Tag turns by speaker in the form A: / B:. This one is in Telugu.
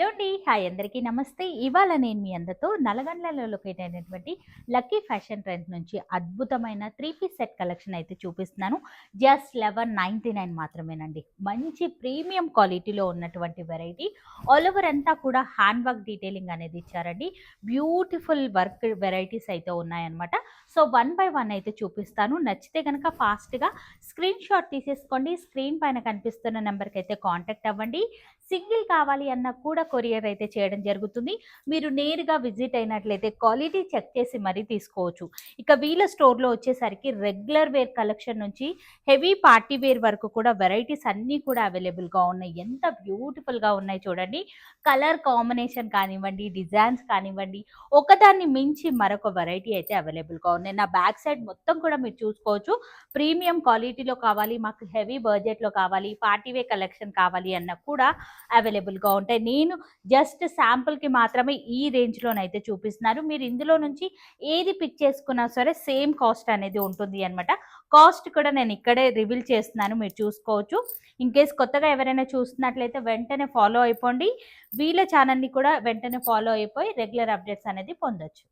A: హలో అండి. హాయ్ అందరికీ నమస్తే. ఇవాళ నేను మీ అందరితో నల్గొండలో లొకేట్ అయినటువంటి లక్కీ ఫ్యాషన్ ట్రెండ్ నుంచి అద్భుతమైన 3 పీస్ సెట్ కలెక్షన్ అయితే చూపిస్తున్నాను. జస్ట్ 1199 మాత్రమేనండి. మంచి ప్రీమియం క్వాలిటీలో ఉన్నటువంటి వెరైటీ. ఆల్ ఓవర్ అంతా కూడా హ్యాండ్ వర్క్ డీటెయిలింగ్ అనేది ఇచ్చారండి. బ్యూటిఫుల్ వర్క్ వెరైటీస్ అయితే ఉన్నాయన్నమాట. సో వన్ బై వన్ అయితే చూపిస్తాను. నచ్చితే కనుక ఫాస్ట్‌గా స్క్రీన్ షాట్ తీసేసుకోండి. స్క్రీన్ పైన కనిపిస్తున్న నెంబర్‌కి అయితే కాంటాక్ట్ అవ్వండి. సింగిల్ కావాలి అన్నా కూడా కొరియర్ అయితే చేయడం జరుగుతుంది. మీరు నేరుగా విజిట్ అయినట్లయితే క్వాలిటీ చెక్ చేసి మరీ తీసుకోవచ్చు. ఇక వీళ్ళ స్టోర్‌లో వచ్చేసరికి రెగ్యులర్ వేర్ కలెక్షన్ నుంచి హెవీ పార్టీ వేర్ వరకు కూడా వెరైటీస్ అన్నీ కూడా అవైలబుల్‌గా ఉన్నాయి. ఎంత బ్యూటిఫుల్‌గా ఉన్నాయి చూడండి. కలర్ కాంబినేషన్ కానివ్వండి, డిజైన్స్ కానివ్వండి, ఒకదాన్ని మించి మరొక వెరైటీ అయితే అవైలబుల్‌గా ఉన్నాయి. నా బ్యాక్ సైడ్ మొత్తం కూడా మీరు చూసుకోవచ్చు. ప్రీమియం క్వాలిటీలో కావాలి, మాకు హెవీ బడ్జెట్‌లో కావాలి, పార్టీ వేర్ కలెక్షన్ కావాలి అన్నా కూడా అవైలబుల్‌గా ఉంటాయి. నేను జస్ట్ శాంపుల్‌కి మాత్రమే ఈ రేంజ్‌లోనైతే చూపిస్తున్నాను. మీరు ఇందులో నుంచి ఏది పిక్ చేసుకున్నా సరే సేమ్ కాస్ట్ అనేది ఉంటుంది అనమాట. కాస్ట్ కూడా నేను ఇక్కడే రివీల్ చేస్తున్నాను, మీరు చూసుకోవచ్చు. ఇన్‌కేస్ కొత్తగా ఎవరైనా చూస్తున్నట్లయితే వెంటనే ఫాలో అయిపోండి. వీళ్ళ ఛానల్‌ని కూడా వెంటనే ఫాలో అయిపోయి రెగ్యులర్ అప్డేట్స్ అనేది పొందొచ్చు.